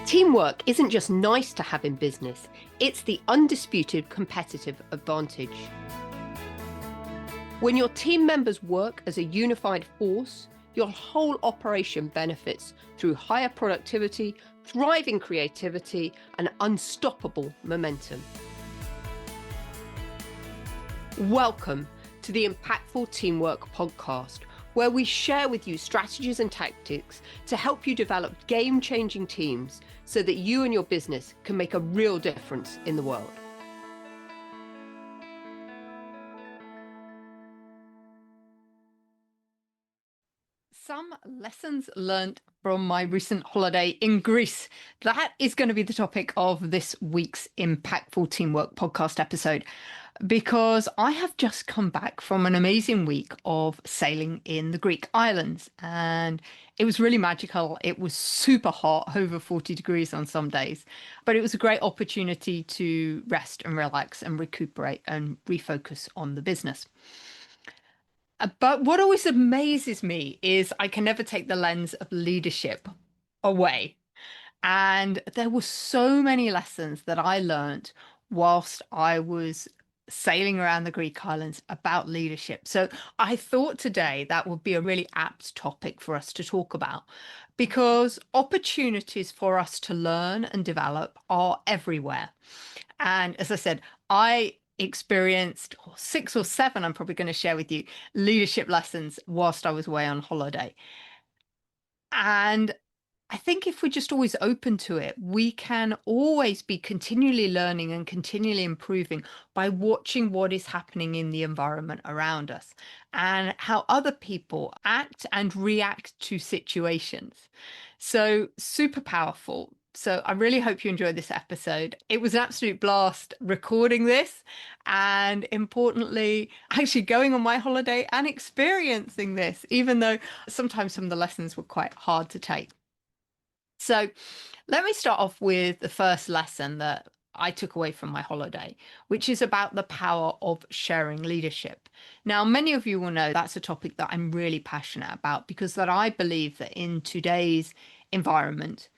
Teamwork isn't just nice to have in business, it's the undisputed competitive advantage. When your team members work as a unified force, your whole operation benefits through higher productivity, thriving creativity, and unstoppable momentum. Welcome to the Impactful Teamwork Podcast, where we share with you strategies and tactics to help you develop game-changing teams so that you and your business can make a real difference in the world. Some lessons learned from my recent holiday in Greece. That is going to be the topic of this week's Impactful Teamwork podcast episode, because I have just come back from an amazing week of sailing in the Greek islands, and it was really magical. It was super hot, over 40 degrees on some days, but it was a great opportunity to rest and relax and recuperate and refocus on the business. But what always amazes me is I can never take the lens of leadership away. And there were so many lessons that I learned whilst I was sailing around the Greek islands about leadership. So I thought today that would be a really apt topic for us to talk about, because opportunities for us to learn and develop are everywhere. And as I said, I experienced 6 or 7, I'm probably going to share with you, leadership lessons whilst I was away on holiday. And I think if we're just always open to it, we can always be continually learning and continually improving by watching what is happening in the environment around us and how other people act and react to situations. So super powerful. So I really hope you enjoyed this episode. It was an absolute blast recording this, and importantly, actually going on my holiday and experiencing this, even though sometimes some of the lessons were quite hard to take. So let me start off with the first lesson that I took away from my holiday, which is about the power of sharing leadership. Now, many of you will know that's a topic that I'm really passionate about, because that I believe that in today's environment,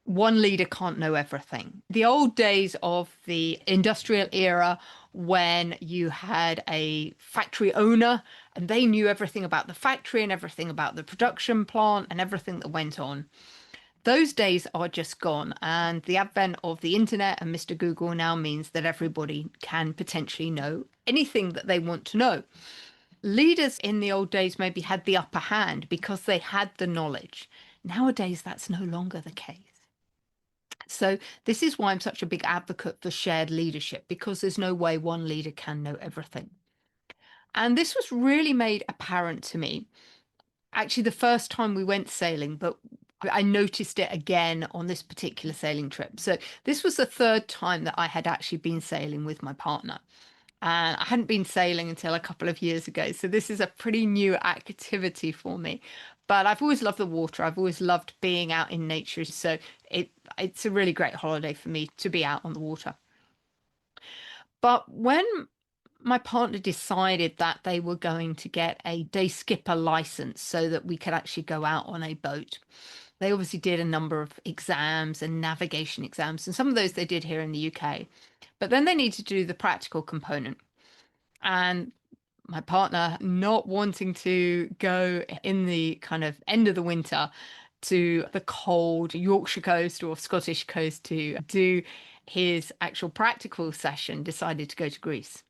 one leader can't know everything. The old days of the industrial era, when you had a factory owner and they knew everything about the factory and everything about the production plant and everything that went on, those days are just gone. And the advent of the internet and Mr. Google now means that everybody can potentially know anything that they want to know. Leaders in the old days maybe had the upper hand because they had the knowledge. Nowadays, that's no longer the case. So this is why I'm such a big advocate for shared leadership, because there's no way one leader can know everything. And this was really made apparent to me, actually, the first time we went sailing, but I noticed it again on this particular sailing trip. So this was the third time that I had actually been sailing with my partner. And I hadn't been sailing until a couple of years ago. So this is a pretty new activity for me. But I've always loved the water. I've always loved being out in nature. So it's a really great holiday for me to be out on the water. But when my partner decided that they were going to get a day skipper license so that we could actually go out on a boat, they obviously did a number of exams and navigation exams, and some of those they did here in the UK. But then they needed to do the practical component. And my partner, not wanting to go in the kind of end of the winter to the cold Yorkshire coast or Scottish coast to do his actual practical session, decided to go to Greece.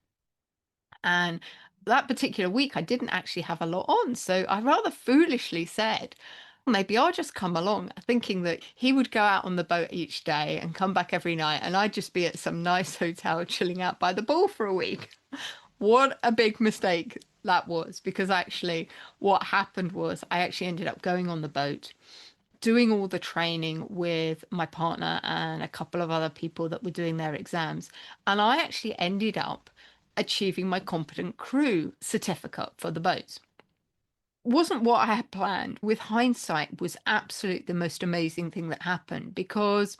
And that particular week, I didn't actually have a lot on. So I rather foolishly said, maybe I'll just come along, thinking that he would go out on the boat each day and come back every night, and I'd just be at some nice hotel chilling out by the pool for a week. What a big mistake that was, because actually what happened was I actually ended up going on the boat, doing all the training with my partner and a couple of other people that were doing their exams. And I actually ended up achieving my competent crew certificate for the boat. Wasn't what I had planned. With hindsight, was absolutely the most amazing thing that happened, because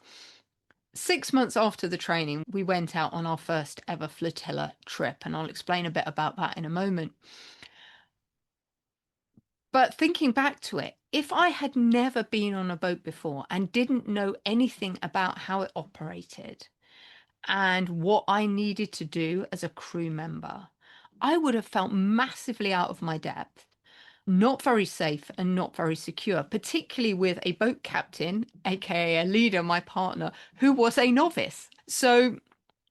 6 months after the training, we went out on our first ever flotilla trip, and I'll explain a bit about that in a moment. But thinking back to it, if I had never been on a boat before and didn't know anything about how it operated and what I needed to do as a crew member, I would have felt massively out of my depth, not very safe and not very secure, particularly with a boat captain, aka a leader, my partner, who was a novice. So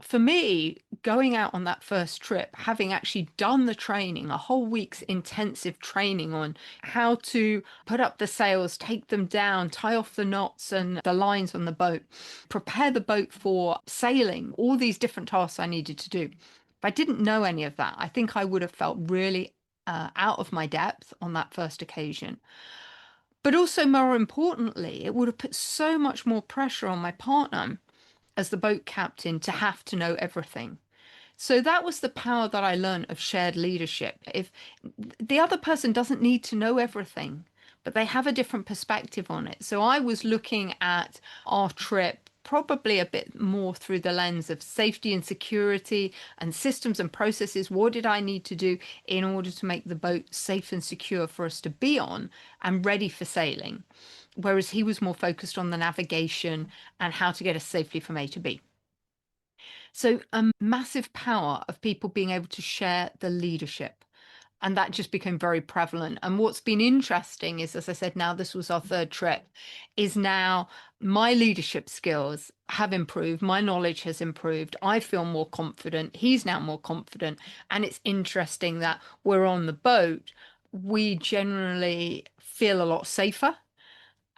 for me, going out on that first trip, having actually done the training, a whole week's intensive training on how to put up the sails, take them down, tie off the knots and the lines on the boat, prepare the boat for sailing, all these different tasks I needed to do. If I didn't know any of that, I think I would have felt really out of my depth on that first occasion. But also, more importantly, it would have put so much more pressure on my partner as the boat captain to have to know everything. So that was the power that I learned of shared leadership. If the other person doesn't need to know everything, but they have a different perspective on it. So I was looking at our trip probably a bit more through the lens of safety and security and systems and processes. What did I need to do in order to make the boat safe and secure for us to be on and ready for sailing? Whereas he was more focused on the navigation and how to get us safely from A to B. So a massive power of people being able to share the leadership. And that just became very prevalent. And what's been interesting is, as I said, now this was our third trip, is now my leadership skills have improved. My knowledge has improved. I feel more confident. He's now more confident. And it's interesting that we're on the boat. We generally feel a lot safer.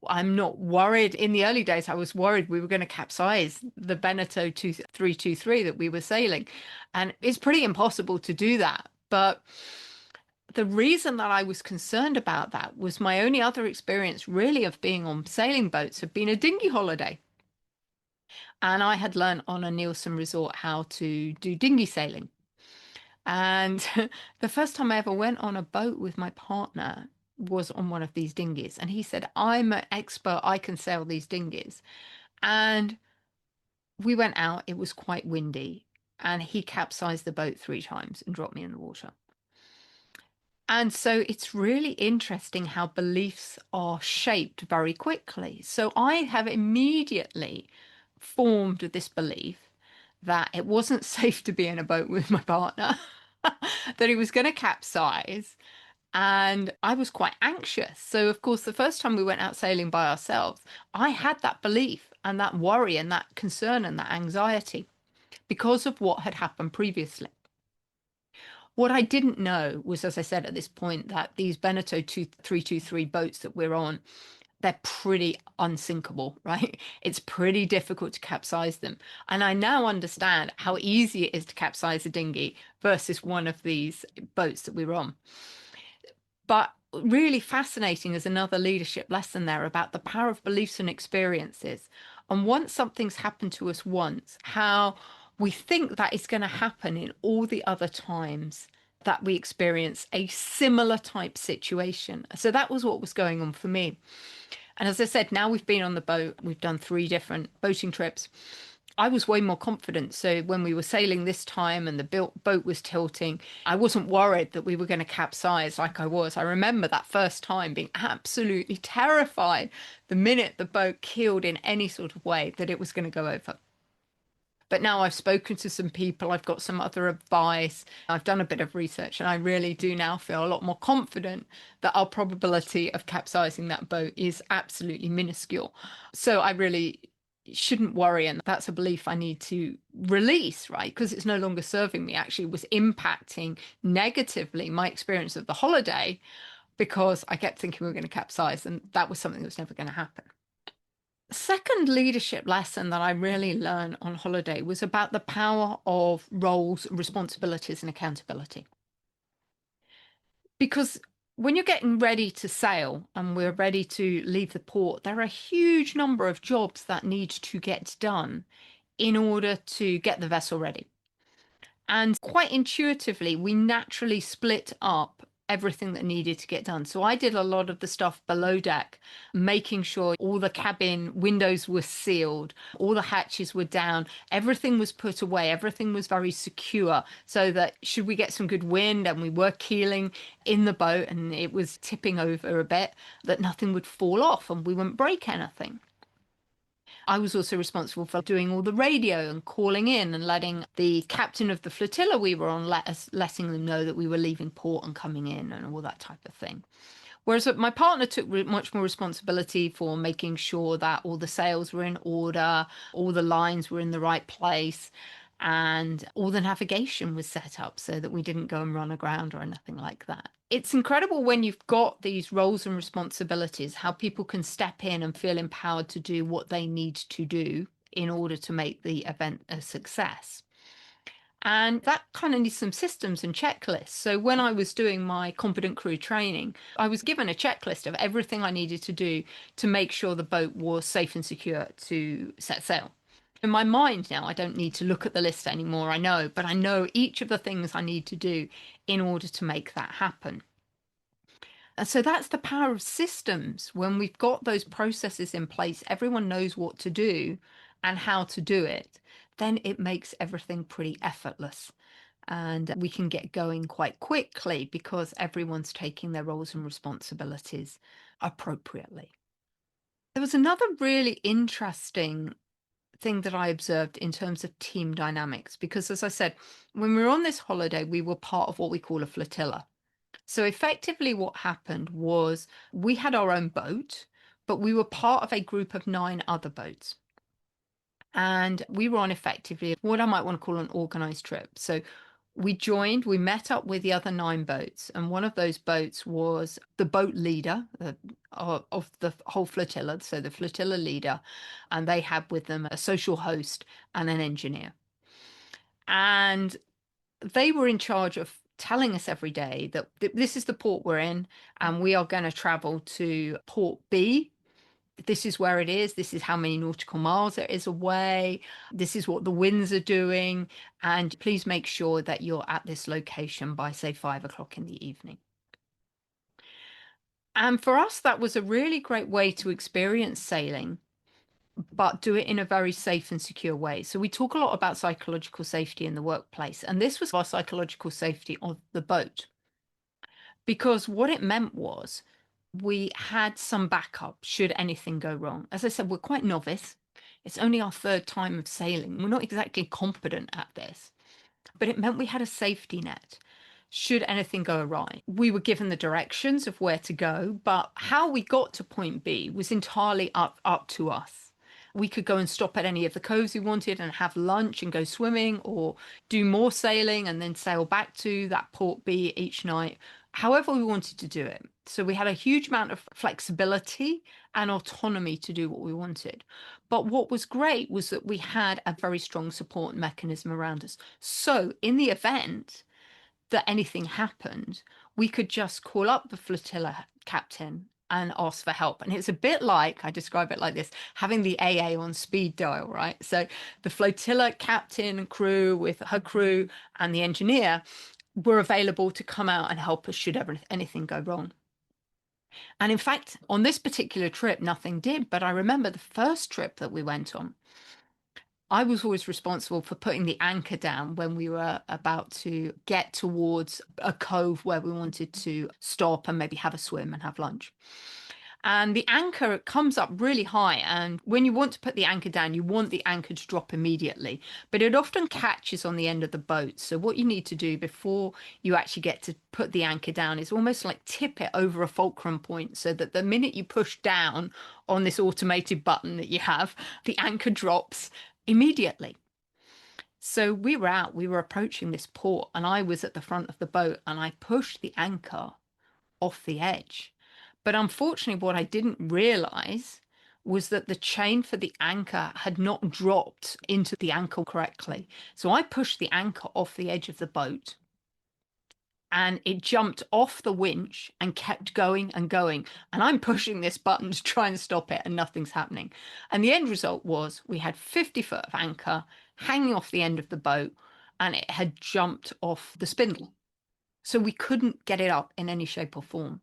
I'm not worried. In the early days, I was worried we were going to capsize the Beneteau 323 that we were sailing. And it's pretty impossible to do that. But the reason that I was concerned about that was my only other experience really of being on sailing boats had been a dinghy holiday. And I had learned on a Nielsen resort how to do dinghy sailing. And the first time I ever went on a boat with my partner was on one of these dinghies. And he said, I'm an expert, I can sail these dinghies. And we went out, it was quite windy, and he capsized the boat 3 times and dropped me in the water. And so it's really interesting how beliefs are shaped very quickly. So I have immediately formed this belief that it wasn't safe to be in a boat with my partner, that he was going to capsize. And I was quite anxious. So, of course, the first time we went out sailing by ourselves, I had that belief and that worry and that concern and that anxiety because of what had happened previously. What I didn't know was, as I said at this point, that these Beneteau 323 boats that we're on, they're pretty unsinkable, right? It's pretty difficult to capsize them. And I now understand how easy it is to capsize a dinghy versus one of these boats that we were on. But really fascinating is another leadership lesson there about the power of beliefs and experiences. And once something's happened to us once, how we think that is going to happen in all the other times that we experience a similar type situation. So that was what was going on for me. And as I said, now we've been on the boat, we've done 3 different boating trips. I was way more confident. So when we were sailing this time and the boat was tilting, I wasn't worried that we were going to capsize like I was. I remember that first time being absolutely terrified the minute the boat keeled in any sort of way that it was going to go over. But now I've spoken to some people, I've got some other advice, I've done a bit of research, and I really do now feel a lot more confident that our probability of capsizing that boat is absolutely minuscule. So I really shouldn't worry. And that's a belief I need to release, right? Because it's no longer serving me. Actually, it was impacting negatively my experience of the holiday because I kept thinking we were going to capsize, and that was something that was never going to happen. Second leadership lesson that I really learned on holiday was about the power of roles, responsibilities, and accountability. Because when you're getting ready to sail and we're ready to leave the port, there are a huge number of jobs that need to get done in order to get the vessel ready. And quite intuitively, we naturally split up everything that needed to get done. So I did a lot of the stuff below deck, making sure all the cabin windows were sealed, all the hatches were down, everything was put away, everything was very secure, so that should we get some good wind and we were keeling in the boat and it was tipping over a bit, that nothing would fall off and we wouldn't break anything. I was also responsible for doing all the radio and calling in and letting the captain of the flotilla we were on letting them know that we were leaving port and coming in and all that type of thing. Whereas my partner took much more responsibility for making sure that all the sails were in order, all the lines were in the right place, and all the navigation was set up so that we didn't go and run aground or anything like that. It's incredible when you've got these roles and responsibilities, how people can step in and feel empowered to do what they need to do in order to make the event a success. And that kind of needs some systems and checklists. So when I was doing my competent crew training, I was given a checklist of everything I needed to do to make sure the boat was safe and secure to set sail. In my mind now, I don't need to look at the list anymore. I know, but I know each of the things I need to do in order to make that happen. And so that's the power of systems. When we've got those processes in place, everyone knows what to do and how to do it, then it makes everything pretty effortless. And we can get going quite quickly because everyone's taking their roles and responsibilities appropriately. There was another really interesting thing that I observed in terms of team dynamics, because as I said, when we were on this holiday, we were part of what we call a flotilla. So effectively what happened was we had our own boat, but we were part of a group of 9 other boats. And we were on effectively what I might want to call an organized trip. So we met up with the other 9 boats, and one of those boats was the boat leader of the whole flotilla, so the flotilla leader, and they had with them a social host and an engineer. And they were in charge of telling us every day that this is the port we're in, and we are going to travel to port B. This is where it is. This is how many nautical miles there is away. This is what the winds are doing. And please make sure that you're at this location by, say, 5 o'clock in the evening. And for us, that was a really great way to experience sailing, but do it in a very safe and secure way. So we talk a lot about psychological safety in the workplace, and this was our psychological safety on the boat. Because what it meant was we had some backup should anything go wrong. As I said, we're quite novice. It's only our 3rd time of sailing. We're not exactly competent at this, but it meant we had a safety net should anything go awry. We were given the directions of where to go, but how we got to point B was entirely up to us. We could go and stop at any of the coves we wanted and have lunch and go swimming, or do more sailing and then sail back to that port B each night, however we wanted to do it. So we had a huge amount of flexibility and autonomy to do what we wanted. But what was great was that we had a very strong support mechanism around us. So in the event that anything happened, we could just call up the flotilla captain and ask for help. And it's a bit like, I describe it like this, having the AA on speed dial, right? So the flotilla captain and crew with her crew and the engineer were available to come out and help us should anything go wrong. And in fact, on this particular trip, nothing did. But I remember the first trip that we went on, I was always responsible for putting the anchor down when we were about to get towards a cove where we wanted to stop and maybe have a swim and have lunch. And the anchor comes up really high. And when you want to put the anchor down, you want the anchor to drop immediately. But it often catches on the end of the boat. So what you need to do before you actually get to put the anchor down is almost like tip it over a fulcrum point, so that the minute you push down on this automated button that you have, the anchor drops immediately. So we were approaching this port, and I was at the front of the boat, and I pushed the anchor off the edge. But unfortunately, what I didn't realize was that the chain for the anchor had not dropped into the ankle correctly. So I pushed the anchor off the edge of the boat, and it jumped off the winch and kept going and going. And I'm pushing this button to try and stop it, and nothing's happening. And the end result was we had 50 foot of anchor hanging off the end of the boat, and it had jumped off the spindle. So we couldn't get it up in any shape or form.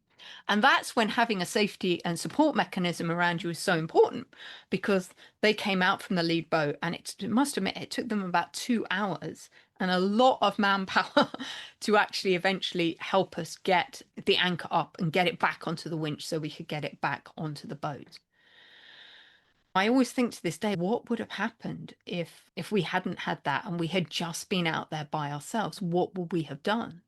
And that's when having a safety and support mechanism around you is so important, because they came out from the lead boat, and it must admit it took them about 2 hours and a lot of manpower to actually eventually help us get the anchor up and get it back onto the winch so we could get it back onto the boat. I always think to this day, what would have happened if we hadn't had that and we had just been out there by ourselves? What would we have done?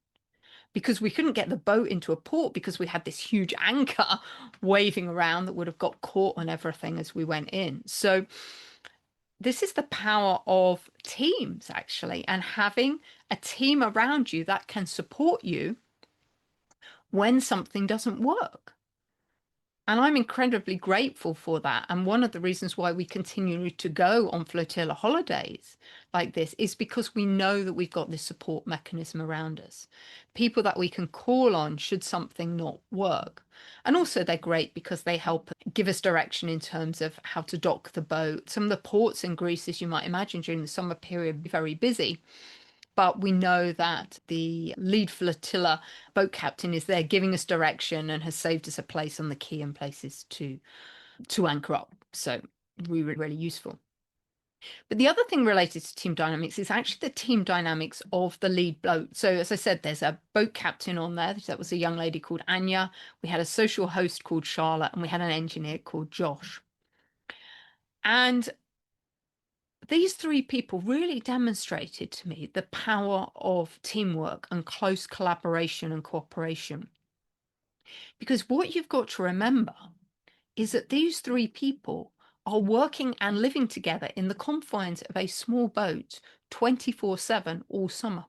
Because we couldn't get the boat into a port because we had this huge anchor waving around that would have got caught on everything as we went in. So this is the power of teams, actually, and having a team around you that can support you when something doesn't work. And I'm incredibly grateful for that. And one of the reasons why we continue to go on flotilla holidays like this is because we know that we've got this support mechanism around us, people that we can call on should something not work. And also, they're great because they help give us direction in terms of how to dock the boat. Some of the ports in Greece, as you might imagine, during the summer period, are very busy. But we know that the lead flotilla boat captain is there giving us direction and has saved us a place on the quay and places to anchor up. So really, really useful. But the other thing related to team dynamics is actually the team dynamics of the lead boat. So as I said, there's a boat captain on there. That was a young lady called Anya. We had a social host called Charlotte, and we had an engineer called Josh. And these three people really demonstrated to me the power of teamwork and close collaboration and cooperation. Because what you've got to remember is that these three people are working and living together in the confines of a small boat 24/7 all summer.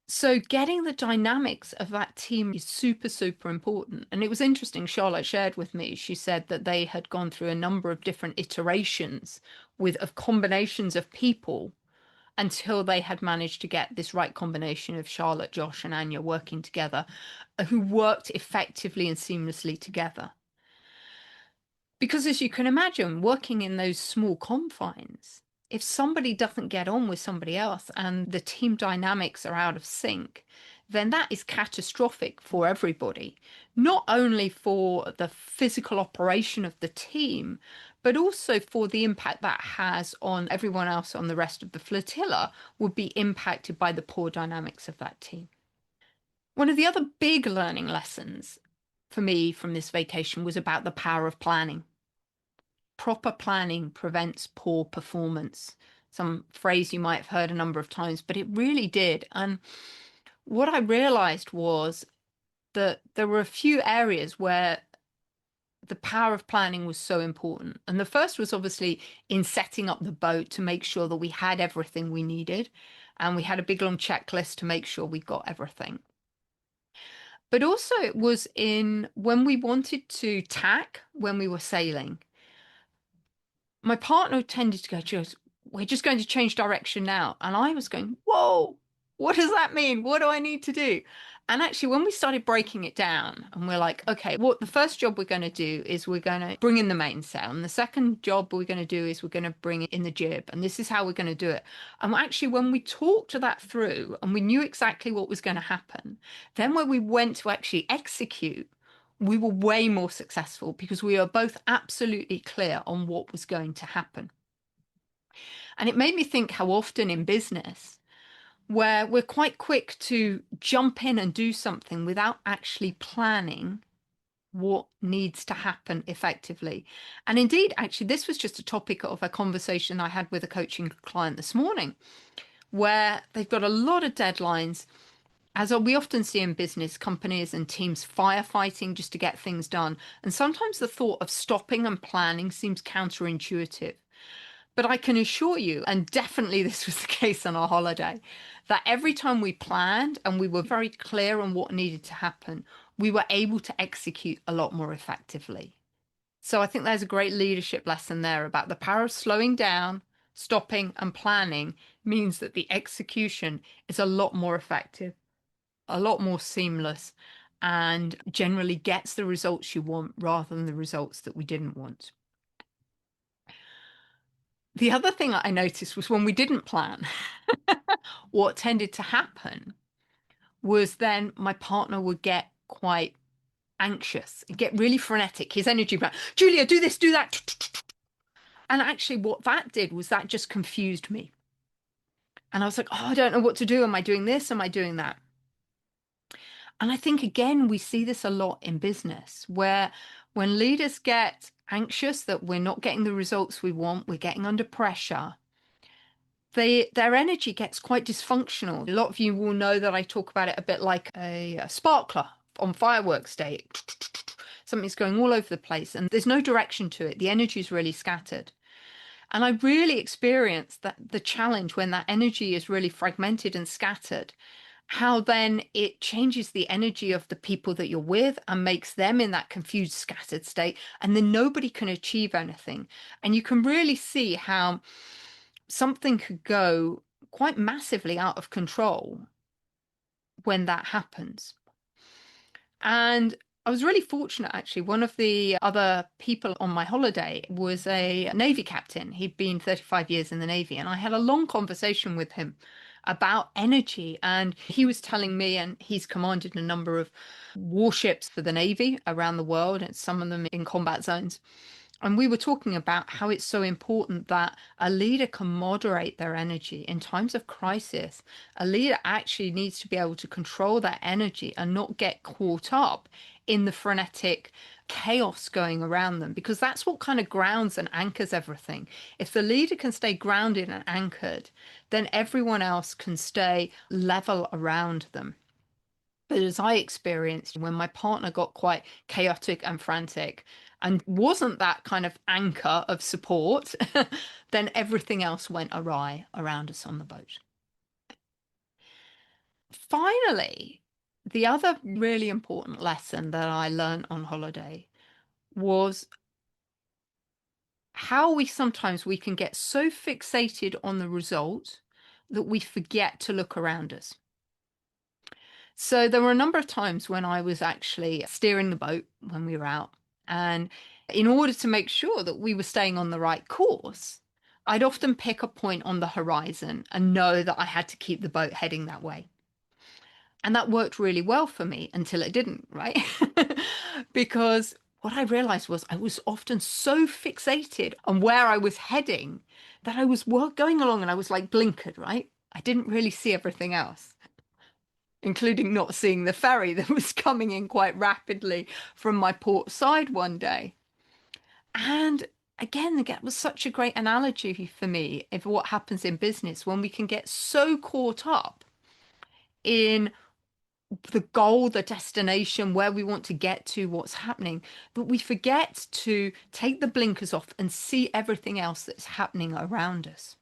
So getting the dynamics of that team is super, super important. And it was interesting, Charlotte shared with me, she said that they had gone through a number of different iterations of combinations of people until they had managed to get this right combination of Charlotte, Josh, and Anya working together, who worked effectively and seamlessly together. Because as you can imagine, working in those small confines, if somebody doesn't get on with somebody else and the team dynamics are out of sync, then that is catastrophic for everybody, not only for the physical operation of the team, but also for the impact that has on everyone else on the rest of the flotilla would be impacted by the poor dynamics of that team. One of the other big learning lessons for me from this vacation was about the power of planning. Proper planning prevents poor performance. Some phrase you might have heard a number of times, but it really did. And what I realized was that there were a few areas where the power of planning was so important. And the first was obviously in setting up the boat to make sure that we had everything we needed. And we had a big long checklist to make sure we got everything. But also it was in when we wanted to tack when we were sailing. My partner tended to go, "Jules, we're just going to change direction now." And I was going, whoa, what does that mean? What do I need to do? And actually, when we started breaking it down and we're like, okay, what the first job we're going to do is we're going to bring in the mainsail. And the second job we're going to do is we're going to bring in the jib. And this is how we're going to do it. And actually, when we talked that through and we knew exactly what was going to happen, then when we went to actually execute, we were way more successful because we were both absolutely clear on what was going to happen. And it made me think how often in business, where we're quite quick to jump in and do something without actually planning what needs to happen effectively. And indeed, actually, this was just a topic of a conversation I had with a coaching client this morning, where they've got a lot of deadlines. As we often see in business, companies and teams firefighting just to get things done. And sometimes the thought of stopping and planning seems counterintuitive. But I can assure you, and definitely this was the case on our holiday, that every time we planned and we were very clear on what needed to happen, we were able to execute a lot more effectively. So I think there's a great leadership lesson there about the power of slowing down, stopping, and planning means that the execution is a lot more effective, a lot more seamless, and generally gets the results you want rather than the results that we didn't want. The other thing I noticed was when we didn't plan, what tended to happen was then my partner would get quite anxious, get really frenetic. His energy, like, Julia, do this, do that. And actually, what that did was that just confused me. And I was like, oh, I don't know what to do. Am I doing this? Am I doing that? And I think, again, we see this a lot in business where when leaders get anxious that we're not getting the results we want, we're getting under pressure, their energy gets quite dysfunctional. A lot of you will know that I talk about it a bit like a sparkler on fireworks day. Something's going all over the place and there's no direction to it. The energy is really scattered. And I really experienced that the challenge when that energy is really fragmented and scattered, how then it changes the energy of the people that you're with and makes them in that confused, scattered state. And then nobody can achieve anything. And you can really see how something could go quite massively out of control when that happens. And I was really fortunate, actually. One of the other people on my holiday was a Navy captain. He'd been 35 years in the Navy, and I had a long conversation with him about energy. And he was telling me, and he's commanded a number of warships for the Navy around the world, and some of them in combat zones. And we were talking about how it's so important that a leader can moderate their energy in times of crisis. A leader actually needs to be able to control their energy and not get caught up in the frenetic chaos going around them, because that's what kind of grounds and anchors everything. If the leader can stay grounded and anchored, then everyone else can stay level around them. But as I experienced, when my partner got quite chaotic and frantic and wasn't that kind of anchor of support, then everything else went awry around us on the boat. Finally, the other really important lesson that I learned on holiday was how we can get so fixated on the result that we forget to look around us. So there were a number of times when I was actually steering the boat when we were out. And in order to make sure that we were staying on the right course, I'd often pick a point on the horizon and know that I had to keep the boat heading that way. And that worked really well for me until it didn't, right? Because what I realized was I was often so fixated on where I was heading that I was going along and I was like blinkered, right? I didn't really see everything else, including not seeing the ferry that was coming in quite rapidly from my port side one day. And again, that was such a great analogy for me of what happens in business when we can get so caught up in the goal, the destination, where we want to get to, what's happening, but we forget to take the blinkers off and see everything else that's happening around us.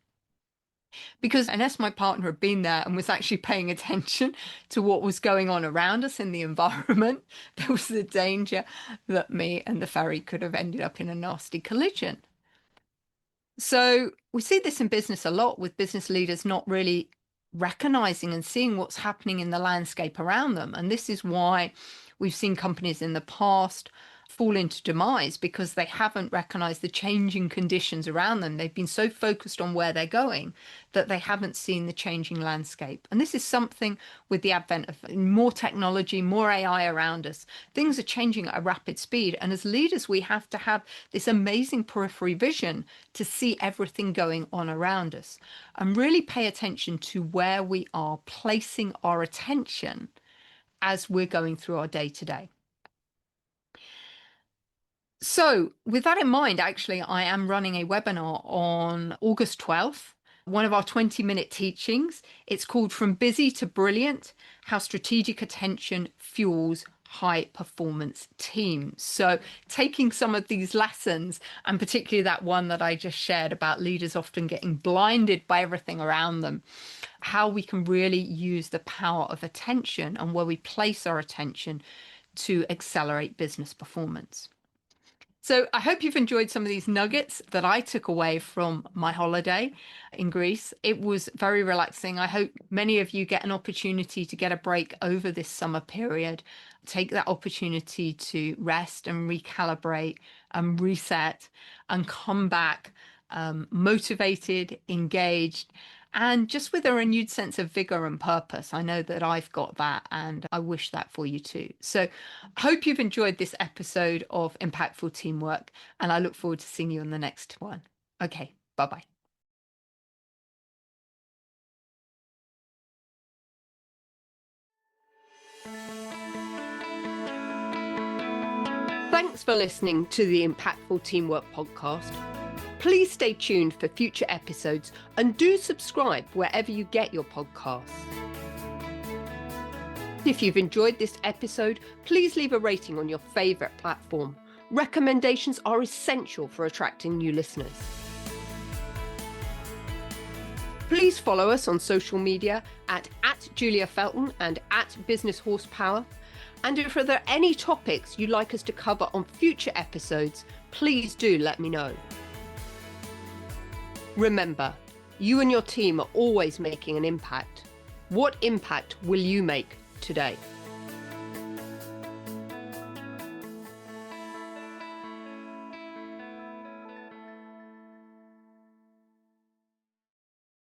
Because unless my partner had been there and was actually paying attention to what was going on around us in the environment, there was the danger that me and the ferry could have ended up in a nasty collision. So we see this in business a lot, with business leaders not really recognizing and seeing what's happening in the landscape around them. And this is why we've seen companies in the past fall into demise, because they haven't recognized the changing conditions around them. They've been so focused on where they're going that they haven't seen the changing landscape. And this is something with the advent of more technology, more AI around us. Things are changing at a rapid speed. And as leaders, we have to have this amazing periphery vision to see everything going on around us and really pay attention to where we are placing our attention as we're going through our day to day. So, with that in mind, actually, I am running a webinar on August 12th, one of our 20-minute teachings. It's called From Busy to Brilliant: How Strategic Attention Fuels High Performance Teams. So, taking some of these lessons, and particularly that one that I just shared about leaders often getting blinded by everything around them, how we can really use the power of attention and where we place our attention to accelerate business performance. So I hope you've enjoyed some of these nuggets that I took away from my holiday in Greece. It was very relaxing. I hope many of you get an opportunity to get a break over this summer period. Take that opportunity to rest and recalibrate and reset and come back motivated, engaged, and just with a renewed sense of vigor and purpose. I know that I've got that, and I wish that for you too. So I hope you've enjoyed this episode of Impactful Teamwork, and I look forward to seeing you on the next one. Okay, bye-bye. Thanks for listening to the Impactful Teamwork podcast. Please stay tuned for future episodes and do subscribe wherever you get your podcasts. If you've enjoyed this episode, please leave a rating on your favourite platform. Recommendations are essential for attracting new listeners. Please follow us on social media at Julia Felton and at Business Horsepower. And if there are any topics you'd like us to cover on future episodes, please do let me know. Remember, you and your team are always making an impact. What impact will you make today?